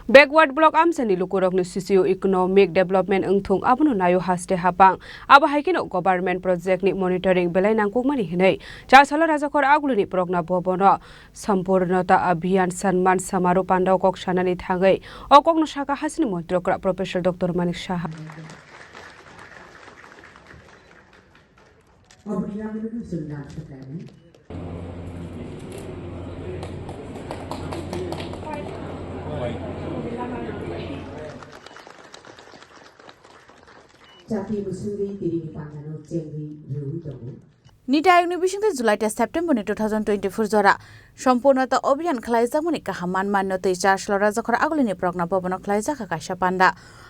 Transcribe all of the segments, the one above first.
Backward block amsani lukurokni socio-economic development engthung abono nayo haste hapang abo haikino government project ni monitoring belai nangkukmani hinai Chasala Rajakor aguluni progna bobono sampurnata abhiyan sanman samaru pandau kok shanani thangai okokno shaka hasini montrokra Professor Dr. Manik Shah Nita ayungni bisingte July ta September 2024 jora সম্পূর্ণতা অভিযান খালাইজাকমনি কাহামান মান্যতে চারশল রাজাখর আগলিনি প্রজ্ঞা ভবন খালাইজাকা কাইসা পান্ডা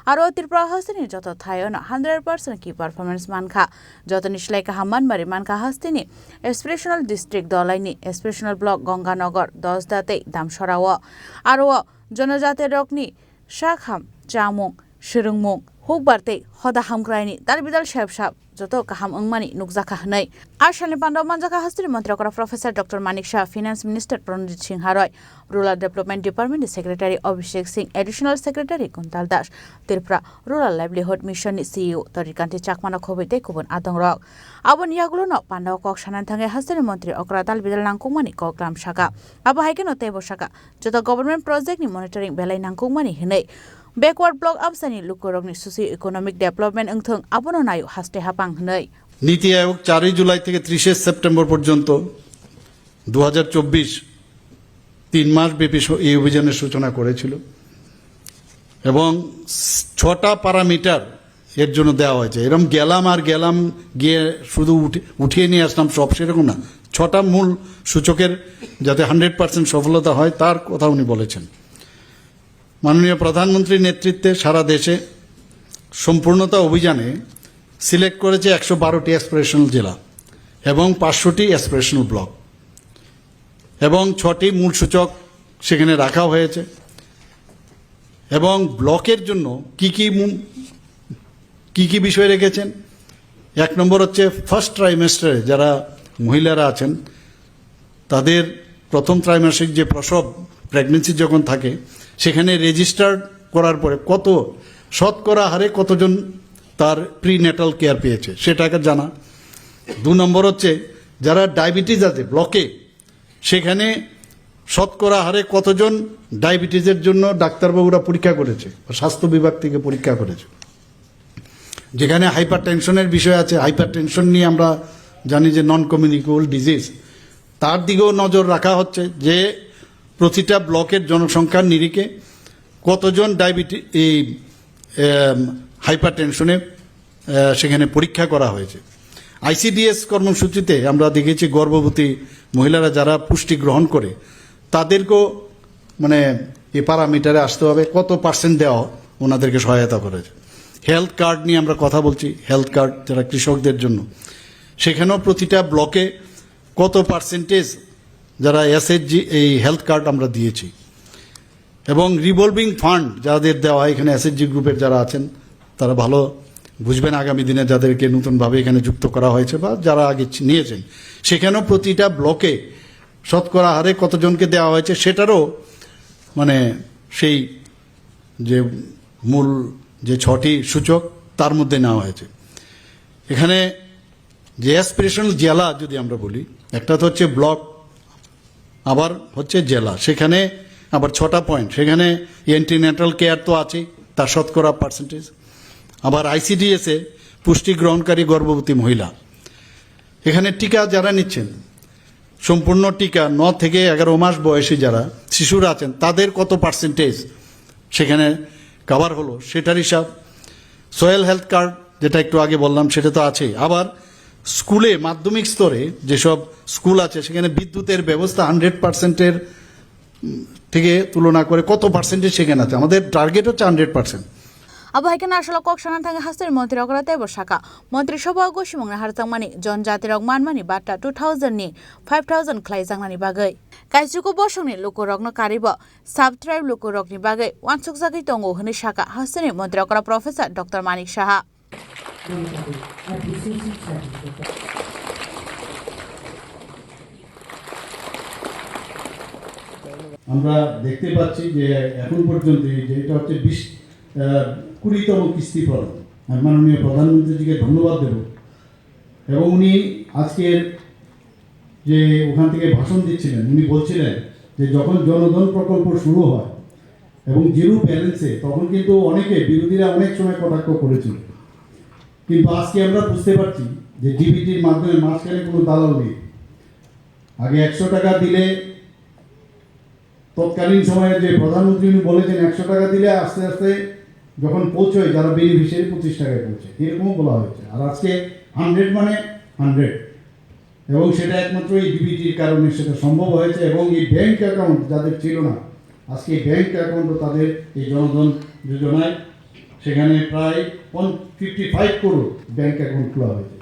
আর ত্রিপুরা হস্তিনি যত থায়ন 100% কি performance মানখা যত নিশলাই কাহামান মারি মানখা হস্তিনি এসপিরেশনাল district দলাইনি এসপিরেশনাল block Ganganagar 10 দাতে দামসরাও আর জনজাতি রকনি শাখাম চামুং শিরুংমুং হুকবারতে হদা হামগ্রাইনি তার বিদাল সাহেব যত কাহাম অংমানি নুকজাকা হনাই আর শালি পান্ডব মানজাকা হস্তিনি মন্ত্রী করা professor doctor Manik Saha finance minister Pranajit Singha হারয় rural development department secretary Abhishek Singh additional secretary Kuntal Das Tripura rural livelihood mission CEO Tarikanti চাকমানা খবইতে কুবন আদংরক আবন ইয়াগুলো পান্ডব কক সানান থাঙ্গে হস্তিনি মন্ত্রী অকরাতাল বিদাল নাংকুমানি কগ্রাম শাখা আবো হাইকেন তেব শাখা যত গভর্নমেন্ট প্রজেক্ট নি মনিটরিং বেলাই নাংকুমানি হিनै Backward block amsani lukurokni socio-economic development engthung abono nayo haste hapang hnai নীতি আয়োগ 4 জুলাই থেকে 30 সেপ্টেম্বর পর্যন্ত 2024 3 মাস ব্যাপী এই অভিযানের সূচনা করেছিল এবং 6টা প্যারামিটার এর জন্য দেওয়া হয়েছে এরকম গেলাম গিয়ে শুধু উঠিয়ে নিয়ে আসলাম সব সেরকম না 6টা মূল সূচকের যাতে 100% সফলতা হয় তার কথা উনি বলেছেন মাননীয় প্রধানমন্ত্রীর নেতৃত্বে সারা দেশে সম্পূর্ণতা অভিযানে সিলেক্ট করেছে 112টি অ্যাসপিরেশনাল জেলা এবং 500টি অ্যাসপিরেশনাল ব্লক এবং 6টি মূল সূচক সেখানে রাখা হয়েছে এবং ব্লকের জন্য কি বিষয় রেখেছেন এক নম্বর হচ্ছে ফার্স্ট ট্রাইমেস্টারে যারা মহিলারা আছেন তাদের প্রথম ত্রৈমাসিক যে প্রসব প্রেগন্যান্সি যখন থাকে সেখানে রেজিস্টার করার পরে কত শতকরা হারে কতজন তার প্রিনেটাল কেয়ার পেয়েছে সেটাকে জানা 2 নম্বর হচ্ছে যারা ডায়াবেটিস আছে ব্লকে সেখানে শতকরা হারে কতজন ডায়াবেটিসের জন্য ডাক্তারবাবুরা পরীক্ষা করেছে স্বাস্থ্য বিভাগ থেকে পরীক্ষা করেছে যেখানে হাইপারটেনশনের বিষয় আছে হাইপারটেনশন নিয়ে আমরা জানি যে নন কমিউনিকেবল ডিজিজ তার দিকেও নজর রাখা হচ্ছে যে প্রতিটা ব্লকের জনসংখ্যার নিরিখে কতজন ডায়াবেটিস এই হাইপারটেনশনে সেখানে পরীক্ষা করা হয়েছে আইসিডিএস কর্মসূচিতে আমরা দেখেছি গর্ভবতী মহিলারা যারা পুষ্টি গ্রহণ করে তাদেরকেও মানে এই প্যারামিটারে আসতে হবে কত পার্সেন্ট দেওয়া ওনাদেরকে সহায়তা করেছে হেলথ কার্ড নিয়ে আমরা কথা বলছি হেলথ কার্ড যারা কৃষকদের জন্য সেখানেও প্রতিটা ব্লকে কত পার্সেন্টেজ যারা এসএইচজি এই হেলথ কার্ড আমরা দিয়েছি এবং রিভলভিং ফান্ড যাদের দেওয়া এখানে এসএইচজি গ্রুপের যারা আছেন তারা ভালো বুঝবেন আগামী দিনে যাদেরকে নতুনভাবে এখানে যুক্ত করা হয়েছে বা যারা আগে নিয়েছেন সেখানেও প্রতিটা ব্লকে শতকরা হারে কতজনকে দেওয়া হয়েছে সেটারও মানে সেই যে মূল যে 6টি সূচক তার মধ্যে নেওয়া হয়েছে এখানে যে অ্যাসপিরেশনাল জেলা যদি আমরা বলি একটা তো হচ্ছে ব্লক আবার হচ্ছে জেলা সেখানে আবার 6টা পয়েন্ট সেখানে অ্যান্টিনেটাল কেয়ার তো আছে তার শতকরা পার্সেন্টেজ আবার আইসিডিএসে পুষ্টি গ্রহণকারী গর্ভবতী মহিলা এখানে টিকা যারা নিচ্ছেন সম্পূর্ণ টিকা 9 থেকে 11 মাস বয়সী যারা শিশুরা আছেন তাদের কত পার্সেন্টেজ সেখানে কভার হলো সেটার হিসাব সয়েল হেলথ কার্ড যেটা একটু আগে বললাম সেটা তো আছেই আবার স্কুলে মাধ্যমিক স্তরে যেসব স্কুল আছে সেখানে বিদ্যুতের ব্যবস্থা 100%-এর থেকে তুলনা করে কত পার্সেন্টেজ সেখানে আছে আমাদের টার্গেট হচ্ছে 100%. আবো হাইকেন আসলে কক সানান থাকে হাস্তের মন্ত্রী অগ্রাতে বসাকা মন্ত্রিসভা গসিমংনা হারজাংমানি জনজাতি রগমানমানি বাটা 2000 ni 5000 খ্লাইজাংনানি বাগৈ কাইজুকো বসংনি লোকরগন কারিব সাব ট্রাইব লোকরগনি বাগৈ ওয়ানসুক জাগै তঙ্গो হনি শাখা হাস্তেনি মন্ত্রী অগ্রা প্রফেসর ডক্টর মানিক সাহা আমরা দেখতে পাচ্ছি যে এখন পর্যন্ত যে এটা হচ্ছে 20তম কিস্তি প্রদান। আমি মাননীয় প্রধানমন্ত্রীজিকে ধন্যবাদ দেব। এবং উনি আজকের যে ওখান থেকে ভাষণ দিচ্ছিলেন, উনি বলছিলেন যে যখন জনধন প্রকল্প শুরু হয় এবং জিরো ব্যালেন্সে, তখন কিন্তু অনেকে বিরোধীরা অনেক সময় কটাক্ষ করেছিল। কিন্তু আজকে আমরা বুঝতে পারছি যে ডিবিটির মাধ্যমে মাঝখানে কোনো দালাল নেই। আগে 100 টাকা দিলে, তৎকালীন সময়ে যে প্রধানমন্ত্রী উনি বলেছেন 100 টাকা দিলে আস্তে আস্তে যখন পৌঁছয় যারা বেনিফিশিয়ারি 25 টাকায় পৌঁছে, এরকমও বলা হয়েছে। আর আজকে 100 মানে 100, এবং সেটা একমাত্র এই ডিবিটির কারণে সেটা সম্ভব হয়েছে। এবং এই ব্যাংক অ্যাকাউন্ট যাদের ছিল না, আজকে ব্যাংক অ্যাকাউন্টও তাদের এই জনধন যোজনায় সেখানে প্রায় 55 করোড় ব্যাংক অ্যাকাউন্ট খোলা হয়েছে।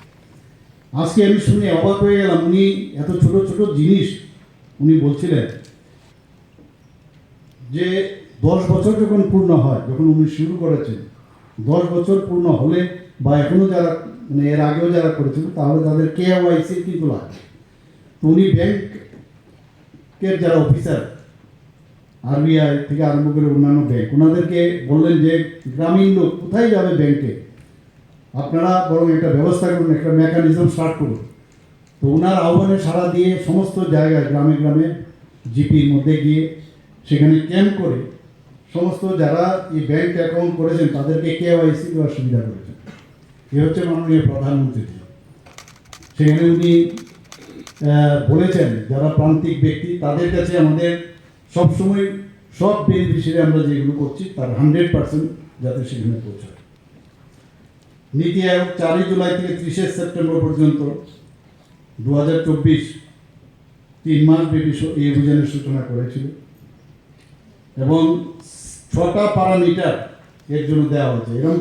আজকে আমি শুনে অবাক হয়ে গেলাম, উনি এত ছোট ছোট জিনিস উনি বলছিলেন যে 10 বছর যখন পূর্ণ হয়, যখন উনি শুরু করেছেন, 10 বছর পূর্ণ হলে বা এখনও যারা মানে এর আগেও যারা করেছিল, তাহলে তাদের KYC কিন্তু লাগে। তো উনি ব্যাংকের যারা অফিসার, RBI থেকে আরম্ভ করে অন্যান্য ব্যাংক, ওনাদেরকে বললেন যে গ্রামীণ লোক কোথায় যাবে ব্যাংকে, আপনারা বরং একটা ব্যবস্থা করুন, একটা মেকানিজম স্টার্ট করুন। তো ওনার আহ্বানে সাড়া দিয়ে সমস্ত জায়গায় গ্রামে গ্রামে জিপির মধ্যে গিয়ে সেখানে ক্যাম্প করে সমস্ত যারা এই ব্যাংক অ্যাকাউন্ট করেছেন তাদেরকে KYC দেওয়ার সুবিধা করেছেন। এ হচ্ছে মাননীয় প্রধানমন্ত্রী। সেখানে উনি বলেছেন যারা প্রান্তিক ব্যক্তি তাদের কাছে আমাদের সবসময় সব বেনিফিশিয়ারি আমরা যেগুলো করছি তার 100% যাতে সেখানে পৌঁছায়। নীতি আয়োগ 4 জুলাই থেকে 30 সেপ্টেম্বর পর্যন্ত 2024 3 মাস ব্যাপী এই অভিযানের সূচনা করেছিল এবং 6টা প্যারামিটার এর জন্য দেওয়া হয়েছে। এবং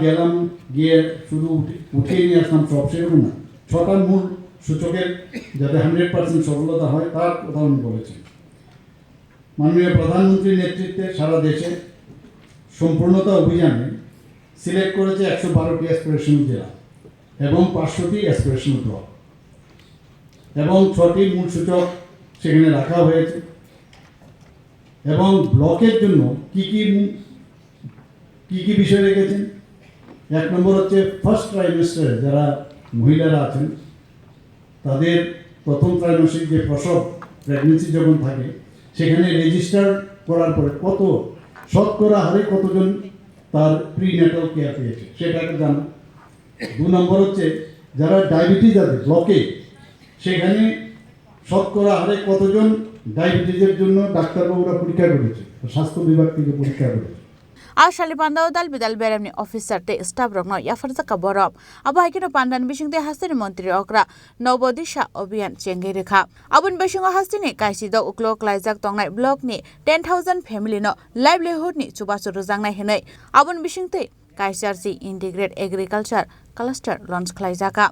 গেলাম গিয়ে শুধু উঠিয়ে নিয়ে আসলাম সব, সেরকম না। 6টা মূল সূচকের যাতে 100% সফলতা হয় তার কথা উনি বলেছেন। মাননীয় প্রধানমন্ত্রীর নেতৃত্বে সারা দেশে সম্পূর্ণতা অভিযানে সিলেক্ট করেছে 112টি অ্যাসপিরেশনাল জেলা এবং 500টি অ্যাসপিরেশনাল ব্লক, এবং 6টি মূল সূচক সেখানে রাখা হয়েছে। এবং ব্লকের জন্য কি কি বিষয় রেখেছেন, 1 নম্বর হচ্ছে ফার্স্ট ট্রাইমেস্টারে যারা মহিলারা আছেন তাদের প্রথম ত্রৈমাসিক যে প্রসব প্রেগনেন্সি যখন থাকে সেখানে রেজিস্টার করার পরে কত শতকরা হারে কতজন তার প্রিন্যাটাল কেয়ার পেয়েছে সেটা একটা জানা। 2 নম্বর হচ্ছে যারা ডায়াবেটিস আছে ব্লকে, সেখানে শতকরা হারে কতজন ডায়াবেটিসের জন্য ডাক্তারবাবুরা পরীক্ষা করেছে, স্বাস্থ্য বিভাগ থেকে পরীক্ষা করেছে। Ashali pandau dal bidal beremni officer te staff rokno yafarza ka borom abo haikino pandan bisingte hastini mantri okra nobodisha obhiyan chengi rekha abun besingo hastini kaisi do uklo klaijak tongnai block ni 10,000 family no livelihood ni chubachu rujangnai henai abun bisingte kaisarsi integrate agriculture cluster launch khlaijaka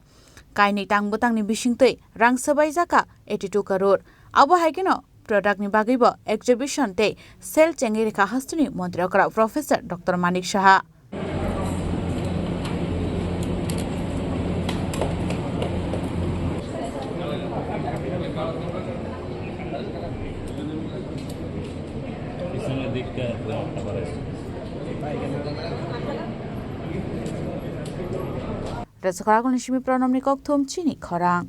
kaini tangbotang ni bisingte rang sabai jaka 82 crore abo haikino product ni bagibo exhibition te sel chengi rekha hastini mantri okra professor Dr. Manik Saha Resakoragon Nishimi Pronom Nikok Thum Chini Khorang